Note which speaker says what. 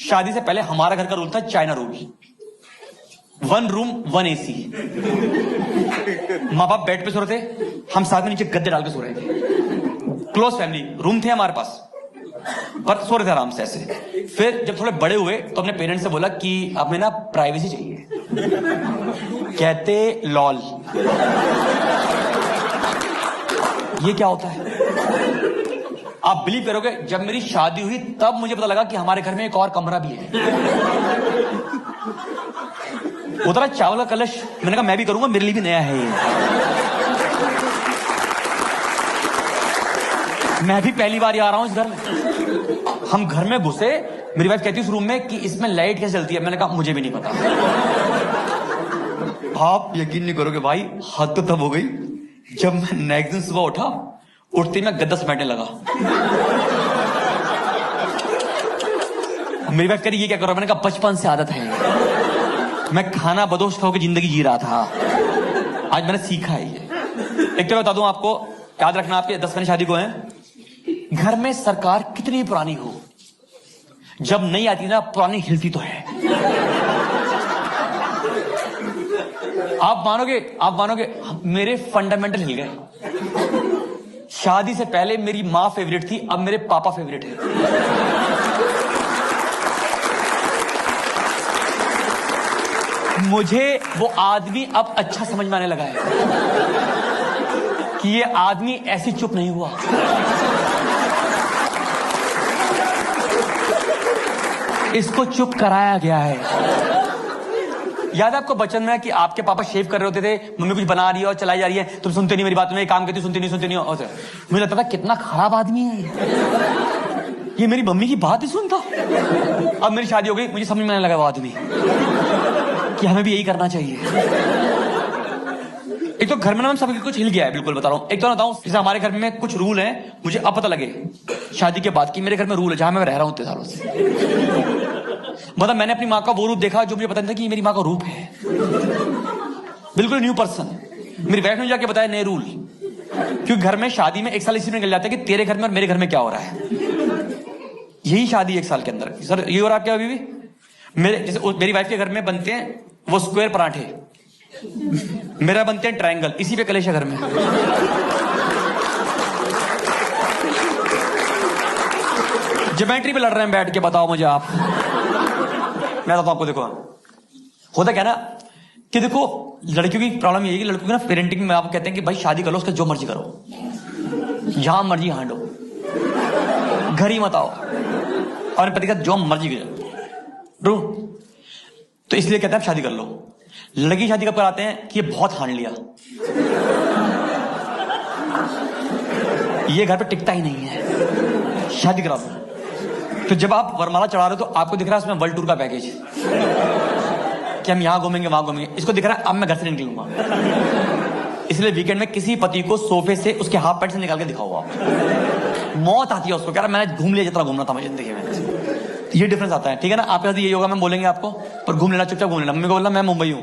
Speaker 1: शादी से पहले हमारा घर का रूल था चाइना रूल। 1 room 1 AC। माँ बाप बेड पे सो रहे थे, हम साथ में नीचे गद्दे डाल के सो रहे थे। क्लोज फैमिली, रूम थे हमारे पास, पर सो रहे थे आराम से ऐसे। फिर जब थोड़े बड़े हुए तो अपने पेरेंट्स से बोला कि अब ना प्राइवेसी चाहिए। कहते लॉल, ये क्या होता है? आप बिलीव करोगे, जब मेरी शादी हुई तब मुझे पता लगा कि हमारे घर में एक और कमरा भी है। उतरा चावल का कलश, मैंने कहा मैं भी करूंगा, मेरे लिए भी नया है ये। मैं भी पहली बार आ रहा हूं इस घर में। हम घर में घुसे, मेरी वाइफ कहती है उस रूम में कि इसमें लाइट कैसे जलती है। मैंने कहा मुझे भी नहीं पता। आप यकीन नहीं करोगे भाई, हद तो तब हो गई जब मैं नेक्स्ट दिन सुबह उठा, उठते मैं गद्दा समेटने लगा। मेरी बात करी ये क्या कर रहा? मैंने कहा बचपन से आदत है, मैं खाना बदोश खा के जिंदगी जी रहा था, आज मैंने सीखा है ये। एक तो बता दूं आपको, याद रखना, आपके 10 महीने शादी को हैं, घर में सरकार कितनी पुरानी हो, जब नहीं आती ना पुरानी हिलती तो है। आप मानोगे मेरे फंडामेंटल हिल गए। शादी से पहले मेरी मां फेवरेट थी, अब मेरे पापा फेवरेट है। मुझे वो आदमी अब अच्छा समझ में आने लगा है कि ये आदमी ऐसी चुप नहीं हुआ। इसको चुप कराया गया है। याद है आपको बचपन में कि आपके पापा शेव कर रहे होते थे, मम्मी कुछ बना रही है और चलाई जा रही है, तुम सुनते नहीं मेरी बात में, काम करती सुनती नहीं हो। मुझे लगता था कितना खराब आदमी है ये मेरी मम्मी की बात ही सुनता। अब मेरी शादी हो गई, मुझे समझ में आने लगा वो आदमी कि हमें भी यही करना चाहिए। एक तो घर में ना सब कुछ हिल गया है, बिल्कुल बता रहा हूँ। एक तो बताऊं, जैसे हमारे घर में कुछ रूल हैं, मुझे अब पता लगे शादी के बाद कि मेरे घर में रूल है, जहां मैं रह रहा हूं इतने सालों से। मतलब मैंने अपनी माँ का वो रूप देखा जो मुझे पता नहीं था कि मेरी माँ का रूप है, बिल्कुल न्यू पर्सन। मेरी वाइफ ने जाके बताया नए रूल, क्योंकि घर में शादी में 1 साल इसी में निकल जाता है कि तेरे घर में और मेरे घर में क्या हो रहा है। यही शादी 1 साल के अंदर। सर ये हो रहा क्या अभी भी? मेरी वाइफ के घर में बनते हैं वो स्क्वायर पराठे, मेरा बनते हैं ट्रायंगल, इसी पे कलेश है घर में। ज्योमेट्री पे लड़ रहे हैं बैठ के, बताओ मुझे आप। मैं बताता हूं आपको, देखो होता क्या ना कि देखो लड़कियों की प्रॉब्लम यही है कि लड़कियों की ना पेरेंटिंग में आप कहते हैं कि भाई शादी कर लो, उसका जो मर्जी करो, जहां मर्जी हांडो, घर ही मत आओ, और पति का जो मर्जी करो। तो इसलिए कहते हैं आप शादी कर लो। लड़की शादी कब कराते हैं कि ये बहुत हांड लिया, ये घर पे टिकता ही नहीं है, शादी करा दो। तो जब आप वरमाला चढ़ा रहे हो तो आपको दिख रहा है उसमें वर्ल्ड टूर का पैकेज कि हम यहां घूमेंगे वहां घूमेंगे, इसको दिख रहा है अब मैं घर से नहीं निकलूंगा। इसलिए वीकेंड में किसी पति को सोफे से उसके हाफ पैंट से निकाल के दिखाओ आप, मौत आती है उसको, कह रहा मैंने घूम लिया जितना घूमना था मैं जिंदगी में। ये डिफरेंस आता है, ठीक है ना? आपके साथ यही होगा, मैं बोलेंगे आपको, पर घूम लेना, चुपचाप घूम लेना। मम्मी को बोलना मैं मुंबई हूं,